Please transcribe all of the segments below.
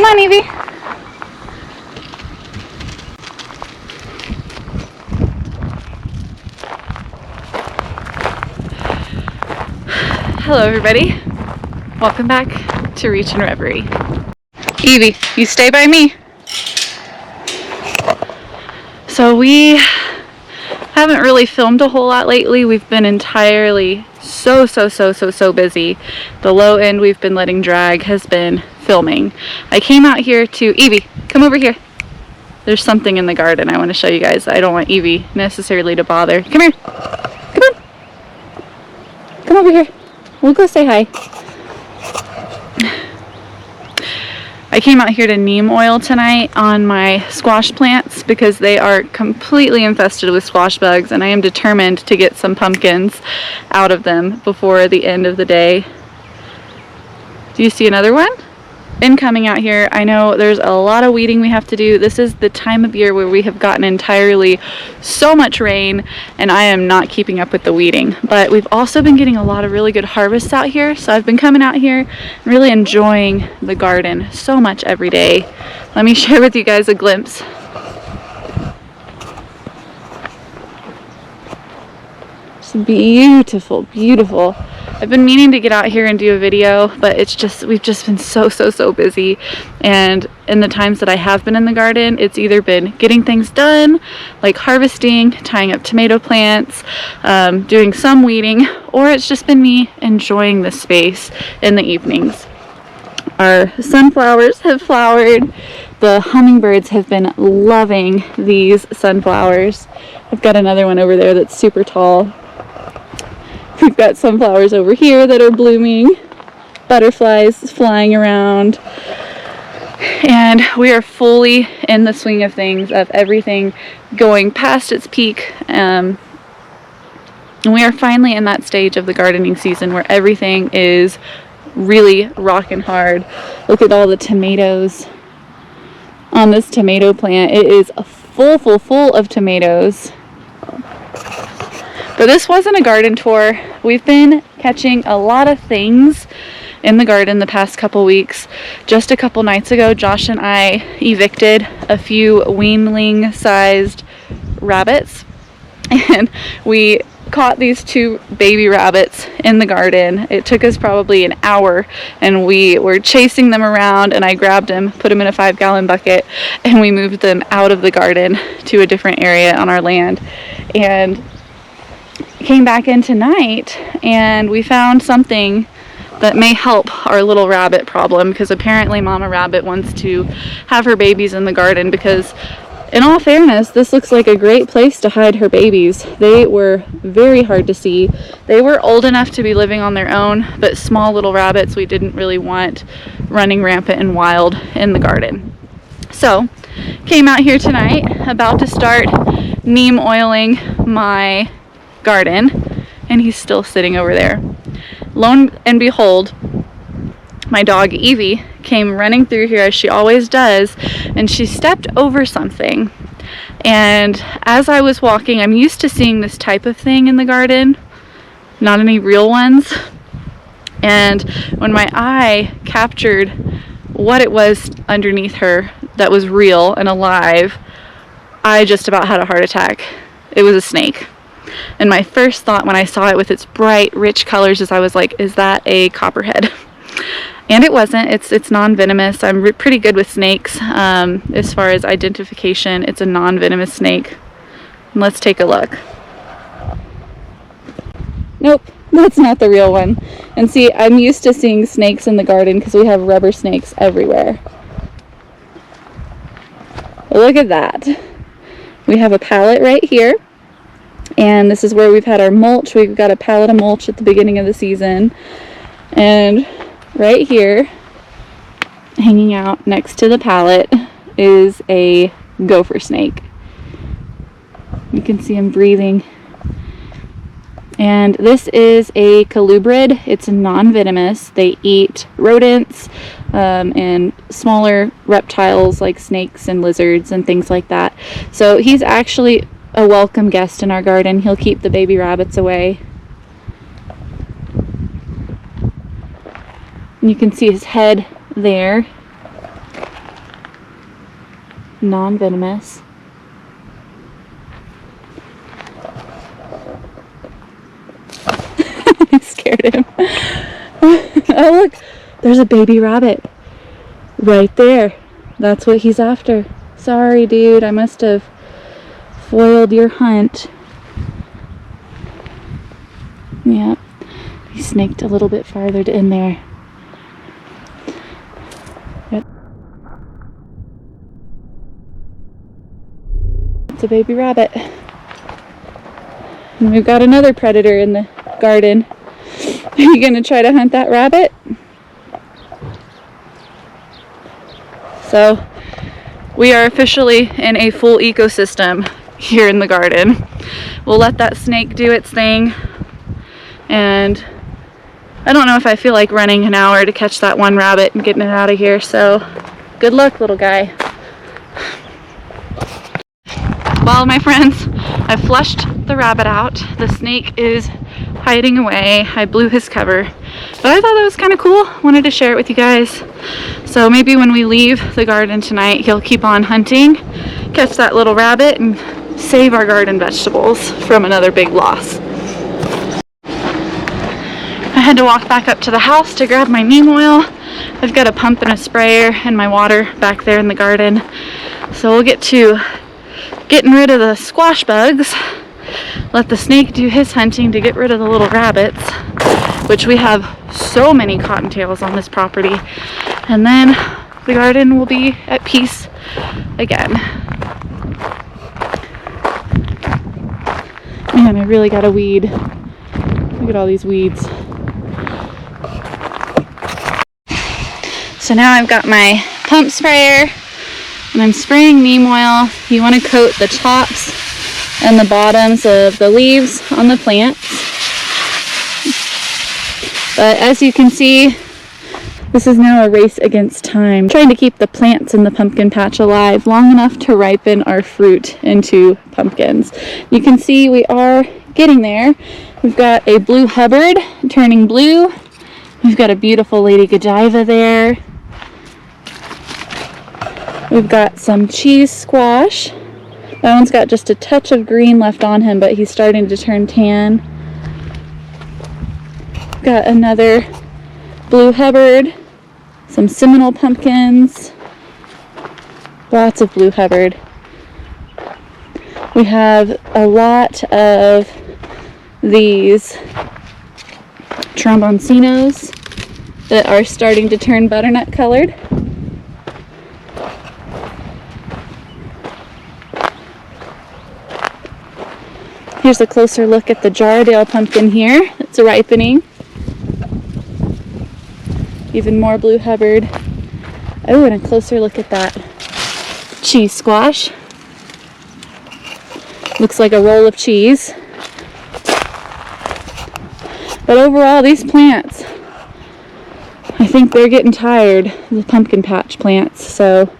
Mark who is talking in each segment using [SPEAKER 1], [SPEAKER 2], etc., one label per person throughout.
[SPEAKER 1] Come on, Evie. Hello, everybody. Welcome back to Reach and Reverie. Evie, you stay by me. So we haven't really filmed a whole lot lately. We've been entirely so busy. The low end we've been letting drag has been filming. I came out here to, Evie, come over here. There's something in the garden I want to show you guys. I don't want Evie necessarily to bother. Come here. Come on. Come over here. We'll go say hi. I came out here to neem oil tonight on my squash plants because they are completely infested with squash bugs, and I am determined to get some pumpkins out of them before the end of the day. Do you see another one? In coming out here, I know there's a lot of weeding we have to do. This is the time of year where we have gotten entirely so much rain, and I am not keeping up with the weeding. But we've also been getting a lot of really good harvests out here, so I've been coming out here and really enjoying the garden so much every day. Let me share with you guys a glimpse. It's beautiful, beautiful. I've been meaning to get out here and do a video, but it's just, we've just been so busy. And in the times that I have been in the garden, it's either been getting things done, like harvesting, tying up tomato plants, doing some weeding, or it's just been me enjoying the space in the evenings. Our sunflowers have flowered. The hummingbirds have been loving these sunflowers. I've got another one over there that's super tall. We've got sunflowers over here that are blooming, butterflies flying around, and we are fully in the swing of things, of everything going past its peak. And we are finally in that stage of the gardening season where everything is really rocking hard. Look at all the tomatoes on this tomato plant. It is full of tomatoes. But this wasn't a garden tour. We've been catching a lot of things in the garden the past couple weeks. Just a couple nights ago, Josh and I evicted a few weanling-sized rabbits, and we caught these 2 baby rabbits in the garden. It took us probably an hour, and we were chasing them around, and I grabbed them, put them in a 5-gallon bucket, and we moved them out of the garden to a different area on our land. And came back in tonight, and we found something that may help our little rabbit problem, because apparently Mama Rabbit wants to have her babies in the garden, because in all fairness, this looks like a great place to hide her babies. They were very hard to see. They were old enough to be living on their own, but small little rabbits we didn't really want running rampant and wild in the garden. So came out here tonight, about to start neem oiling my garden, and he's still sitting over there. Lo and behold, my dog Evie came running through here as she always does, and she stepped over something. And as I was walking, I'm used to seeing this type of thing in the garden, not any real ones. And when my eye captured what it was underneath her that was real and alive, I just about had a heart attack. It was a snake. And my first thought when I saw it with its bright, rich colors is I was like, is that a copperhead? And it wasn't. It's non-venomous. I'm pretty good with snakes. As far as identification, it's a non-venomous snake. Let's take a look. Nope, that's not the real one. And see, I'm used to seeing snakes in the garden because we have rubber snakes everywhere. Look at that. We have a pallet right here. And this is where we've had our mulch. We've got a pallet of mulch at the beginning of the season. And right here, hanging out next to the pallet, is a gopher snake. You can see him breathing. And this is a colubrid. It's non-venomous. They eat rodents and smaller reptiles like snakes and lizards and things like that. So he's actually a welcome guest in our garden. He'll keep the baby rabbits away. You can see his head there. non-venomous. I scared him. Oh look, there's a baby rabbit right there. That's what he's after. Sorry dude, I must have foiled your hunt. Yep, he snaked a little bit farther in there. Yep. It's a baby rabbit. And we've got another predator in the garden. Are you gonna try to hunt that rabbit? So, we are officially in a full ecosystem here in the garden. We'll let that snake do its thing. And I don't know if I feel like running an hour to catch that one rabbit and getting it out of here, so good luck, little guy. Well, my friends, I flushed the rabbit out. The snake is hiding away. I blew his cover, but I thought that was kind of cool. Wanted to share it with you guys. So maybe when we leave the garden tonight, he'll keep on hunting, catch that little rabbit, and save our garden vegetables from another big loss. I had to walk back up to the house to grab my neem oil. I've got a pump and a sprayer and my water back there in the garden. So we'll get to getting rid of the squash bugs, let the snake do his hunting to get rid of the little rabbits, which we have so many cottontails on this property, and then the garden will be at peace again. Man, I really got a weed. Look at all these weeds. So now I've got my pump sprayer and I'm spraying neem oil. You want to coat the tops and the bottoms of the leaves on the plants. But as you can see, this is now a race against time, trying to keep the plants in the pumpkin patch alive long enough to ripen our fruit into pumpkins. You can see we are getting there. We've got a blue Hubbard turning blue. We've got a beautiful Lady Godiva there. We've got some cheese squash. That one's got just a touch of green left on him, but he's starting to turn tan. Got another blue Hubbard, some Seminole pumpkins, lots of blue Hubbard. We have a lot of these tromboncinos that are starting to turn butternut colored. Here's a closer look at the Jardale pumpkin here. It's ripening. Even more blue Hubbard. Oh, and a closer look at that cheese squash. Looks like a roll of cheese. But overall, these plants, I think they're getting tired, the pumpkin patch plants. So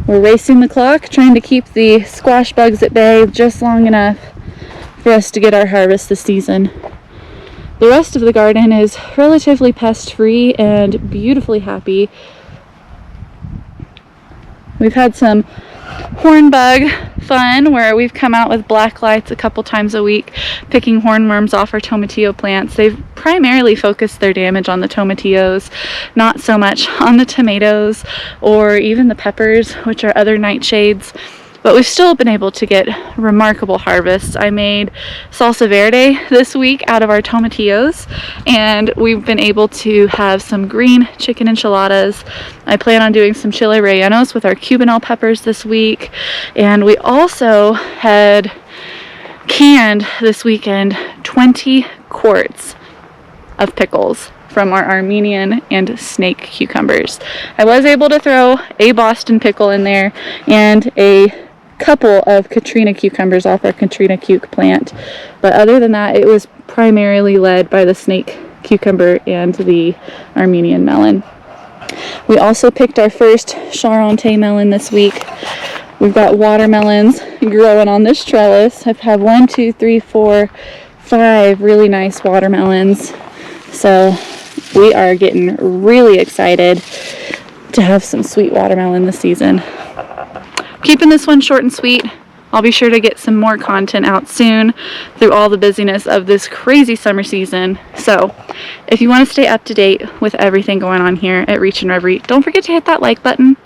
[SPEAKER 1] we're racing the clock, trying to keep the squash bugs at bay just long enough for us to get our harvest this season. The rest of the garden is relatively pest-free and beautifully happy. We've had some hornbug fun where we've come out with black lights a couple times a week picking hornworms off our tomatillo plants. They've primarily focused their damage on the tomatillos, not so much on the tomatoes or even the peppers, which are other nightshades. But we've still been able to get remarkable harvests. I made salsa verde this week out of our tomatillos, and we've been able to have some green chicken enchiladas. I plan on doing some chile rellenos with our cubanelle peppers this week, and we also had canned this weekend 20 quarts of pickles from our Armenian and snake cucumbers. I was able to throw a Boston pickle in there and a couple of Katrina cucumbers off our Katrina cuke plant, but other than that, it was primarily led by the snake cucumber and the Armenian melon. We also picked our first Charente melon this week. We've got watermelons growing on this trellis. I've had 1, 2, 3, 4, 5 really nice watermelons, so we are getting really excited to have some sweet watermelon this season. keeping this one short and sweet. I'll be sure to get some more content out soon through all the busyness of this crazy summer season. So if you want to stay up to date with everything going on here at Reach and Reverie, don't forget to hit that like button,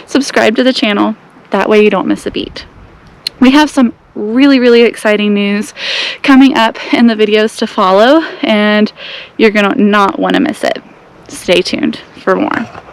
[SPEAKER 1] subscribe to the channel, that way you don't miss a beat. We have some really exciting news coming up in the videos to follow, and you're gonna not want to miss it. Stay tuned for more.